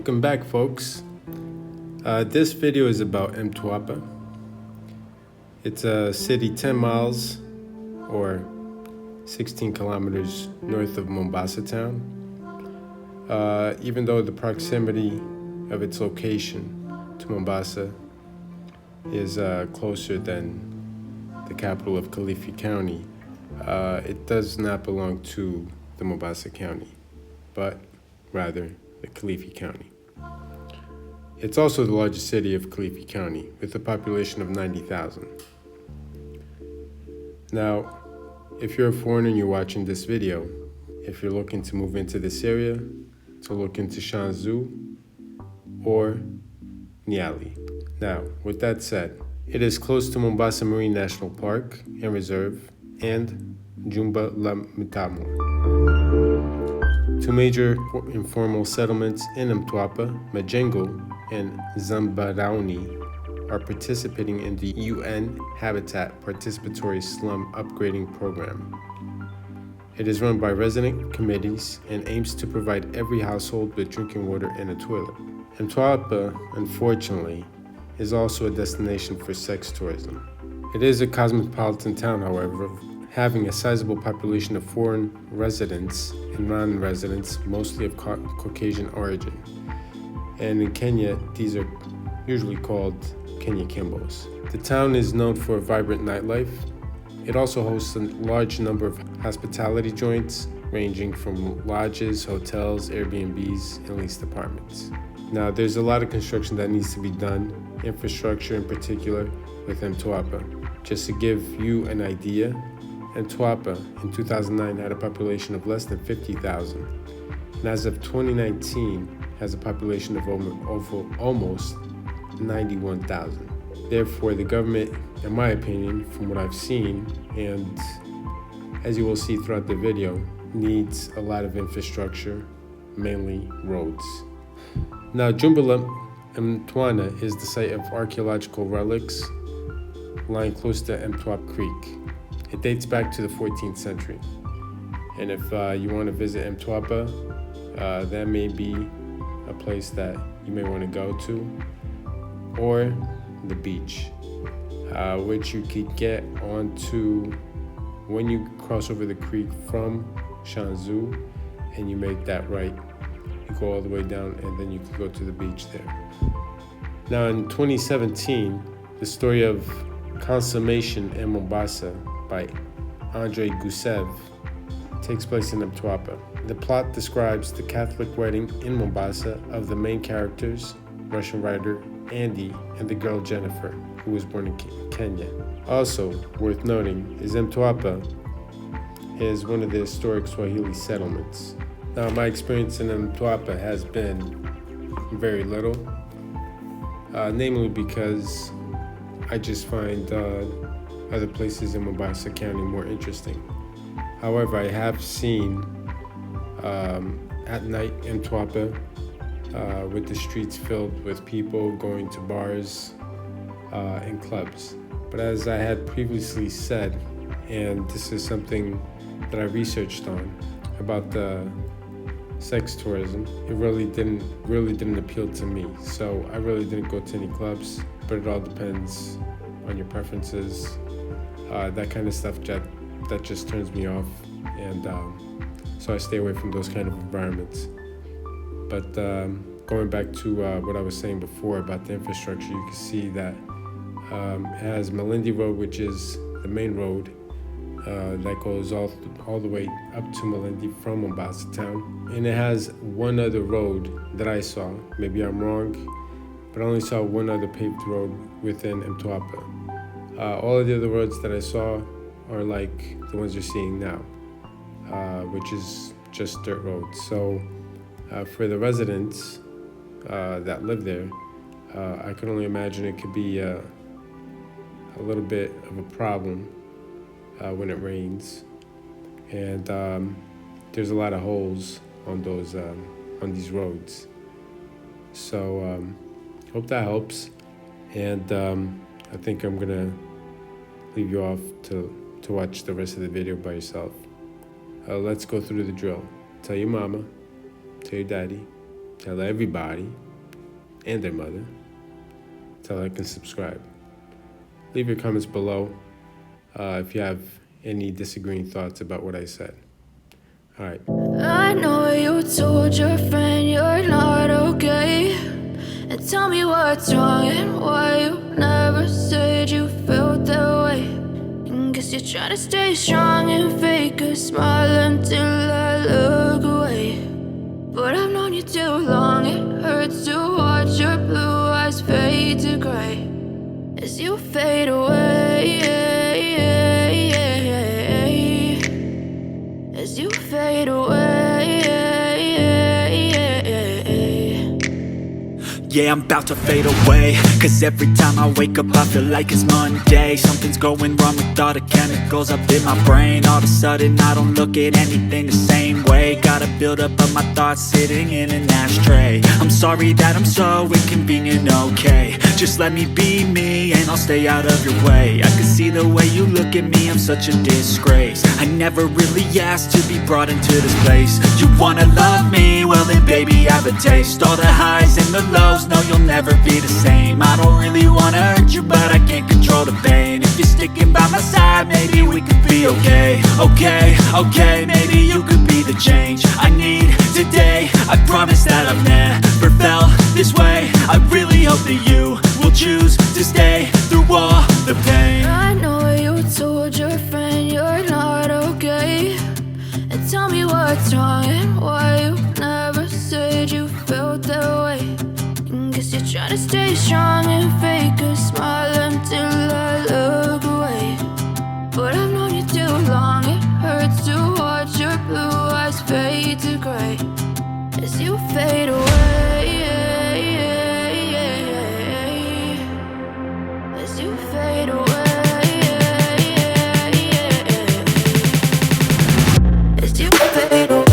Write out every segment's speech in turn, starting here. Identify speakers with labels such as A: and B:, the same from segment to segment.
A: Welcome back, folks. This video is about Mtwapa. It's a city 10 miles or 16 kilometers north of Mombasa town. Even though the proximity of its location to Mombasa is closer than the capital of Kilifi County, it does not belong to the Mombasa County, but rather the Kilifi County. It's also the largest city of Kilifi County with a population of 90,000. Now, if you're a foreigner and you're watching this video, if you're looking to move into this area, to look into Shanzu or Nyali. Now, with that said, it is close to Mombasa Marine National Park and Reserve and Jumba la Mitamo. Two major informal settlements in Mtwapa, Majengo and Zambarauni, are participating in the UN Habitat Participatory Slum Upgrading Program. It is run by resident committees and aims to provide every household with drinking water and a toilet. Mtwapa, unfortunately, is also a destination for sex tourism. It is a cosmopolitan town, however, having a sizable population of foreign residents and non-residents, mostly of Caucasian origin. And in Kenya, these are usually called Kenya Kimbos. The town is known for a vibrant nightlife. It also hosts a large number of hospitality joints, ranging from lodges, hotels, Airbnbs, and leased apartments. Now, there's a lot of construction that needs to be done, infrastructure in particular, with Mtwapa. Just to give you an idea, Mtwapa in 2009 had a population of less than 50,000, and as of 2019 has a population of almost 91,000. Therefore, the government, in my opinion, from what I've seen, and as you will see throughout the video, needs a lot of infrastructure, mainly roads. Now, Jumbala Mtwana is the site of archaeological relics lying close to Mtwapa Creek. It dates back to the 14th century. And if you want to visit Mtwapa, that may be a place that you may want to go to, or the beach, which you could get onto when you cross over the creek from Shanzu and you make that right. You go all the way down and then you can go to the beach there. Now in 2017, the story of Consummation in Mombasa by Andrei Gusev takes place in Mtwapa. The plot describes the Catholic wedding in Mombasa of the main characters, Russian writer Andy and the girl Jennifer, who was born in Kenya. Also worth noting is Mtwapa is one of the historic Swahili settlements. Now, my experience in Mtwapa has been very little, namely because I just find other places in Mombasa County more interesting. However, I have seen at night in Mtwapa with the streets filled with people going to bars and clubs. But as I had previously said, and this is something that I researched on about the sex tourism, it really didn't appeal to me. So I really didn't go to any clubs, but it all depends on your preferences. That kind of stuff that just turns me off, and so I stay away from those kind of environments. But going back to what I was saying before about the infrastructure, you can see that it has Malindi Road, which is the main road that goes all the way up to Malindi from Mombasa town. And it has one other road that I saw, maybe I'm wrong, but I only saw one other paved road within Mtwapa. All of the other roads that I saw are like the ones you're seeing now, which is just dirt roads. So for the residents that live there, I can only imagine it could be a little bit of a problem when it rains, and there's a lot of holes on these roads. So hope that helps, and I think I'm gonna leave you off to watch the rest of the video by yourself. Let's go through the drill. Tell your mama, tell your daddy, Tell everybody and their mother to like and subscribe. Leave your comments below if you have any disagreeing thoughts about what I said. All right.
B: I know you told your friend you're not okay, and tell me what's wrong and why you never said you felt that way. And guess you're trying to stay strong and fake a smile until I look away. But I've known you too long, it hurts to watch your blue eyes fade to gray as you fade away, as you fade away.
C: Yeah, I'm about to fade away, cause every time I wake up I feel like it's Monday. Something's going wrong with all the chemicals up in my brain. All of a sudden I don't look at anything the same way. Got a buildup of my thoughts sitting in an ashtray. I'm sorry that I'm so inconvenient, okay. Just let me be me and I'll stay out of your way. I can see the way you look at me, I'm such a disgrace. I never really asked to be brought into this place. You wanna love me? Well then baby I have a taste. All the highs and the lows, no you'll never be the same. I don't really wanna hurt you but I can't control the pain. If you're sticking by my side maybe we could be okay. Okay, maybe you could be the change I need today. I promise that I've never felt this way. I really hope that you will choose to stay through all the pain.
B: I know you told your friend you're not okay, and tell me what's wrong and why you never said you felt that way. And guess you're trying to stay strong and fake a smile until I look away. But I've known you too long, it hurts to watch your blue eyes fade to gray as you fade away, as you fade away, as you fade away.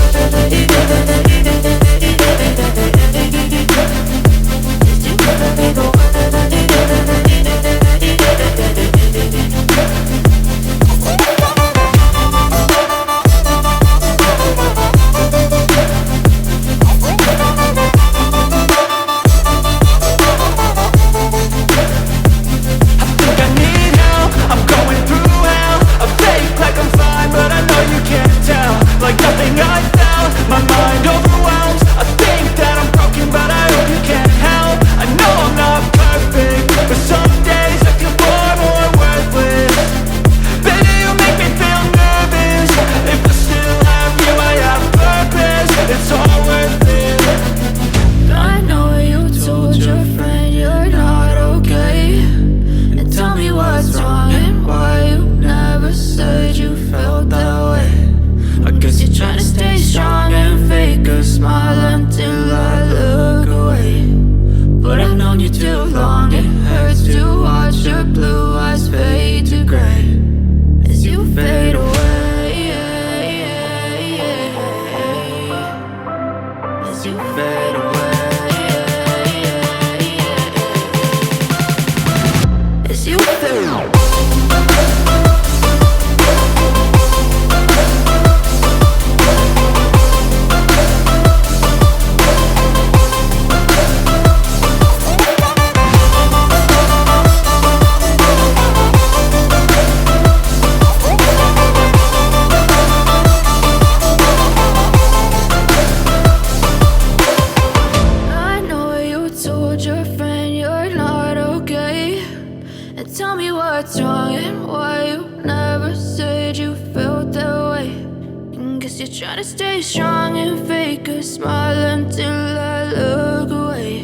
B: Try to stay strong and fake a smile until I look away.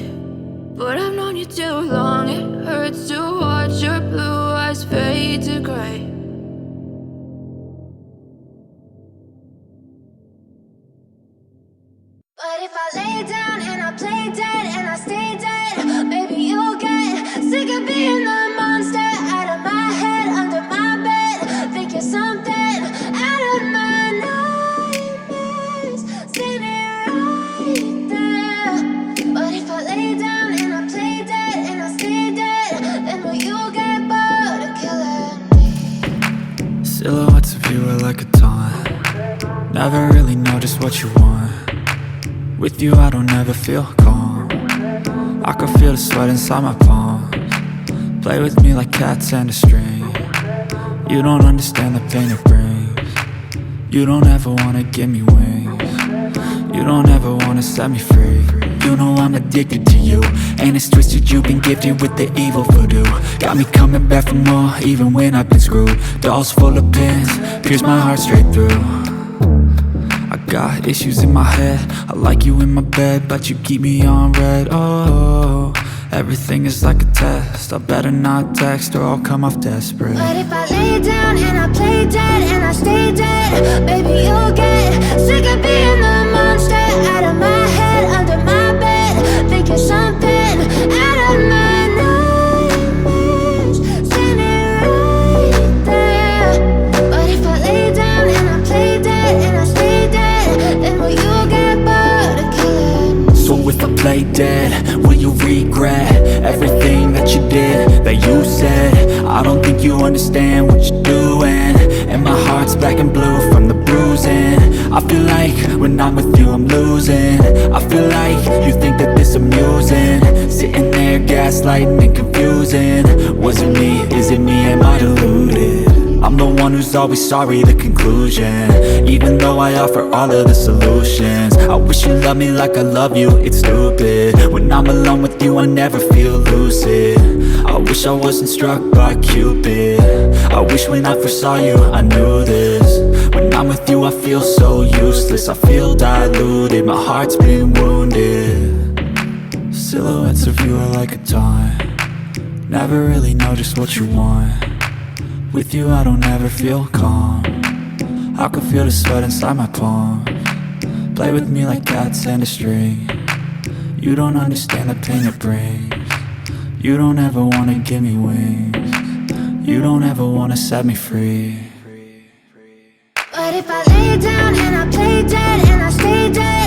B: But I've known you too long, it hurts to watch your blue eyes fade to gray. But if I lay down and I play dead and I stay dead, maybe you'll get sick of being the monster out of my head, under my bed. Think you're something out of my nightmares, sitting right there. But if I lay down and I play dead and I stay dead, then will you get bored of killing me?
C: Silhouettes of you are like a taunt. Never really know just what you want. With you I don't ever feel calm. I can feel the sweat inside my palms. Play with me like cats and a string. You don't understand the pain it brings. You don't ever wanna give me wings. You don't ever wanna set me free. You know I'm addicted to you, and it's twisted, you've been gifted with the evil voodoo. Got me coming back for more, even when I've been screwed. Dolls full of pins, pierce my heart straight through. I got issues in my head, I like you in my bed, but you keep me on red. Oh, everything is like a test, I better not text or I'll come off desperate.
B: But if I lay down and I play dead and I stay dead, baby you'll get sick of being the monster out of my head, under my bed. Think you're something out of my nightmares, standing right there. But if I lay down and I play dead and I stay dead, then will you get bored of killing?
C: So if I play dead, will you regret everything that you did, that you said? I don't think you understand what you're doing, and my heart's black and blue from the bruising. I feel like when I'm with you I'm losing. I feel like you think that this amusing, sitting there gaslighting and confusing. Was it me? Is it me? Am I deluded? I'm the one who's always sorry, the conclusion, even though I offer all of the solutions. I wish you loved me like I love you, it's stupid. When I'm alone with you I never feel lucid. I wish I wasn't struck by Cupid. I wish when I first saw you I knew this. When I'm with you I feel so useless, I feel diluted, my heart's been wounded. Silhouettes of you are like a taunt, never really know just what you want. With you I don't ever feel calm, I can feel the sweat inside my palms. Play with me like cats and a string. You don't understand the pain it brings. You don't ever wanna give me wings. You don't ever wanna set me free.
B: But if I lay down and I play dead and I stay dead,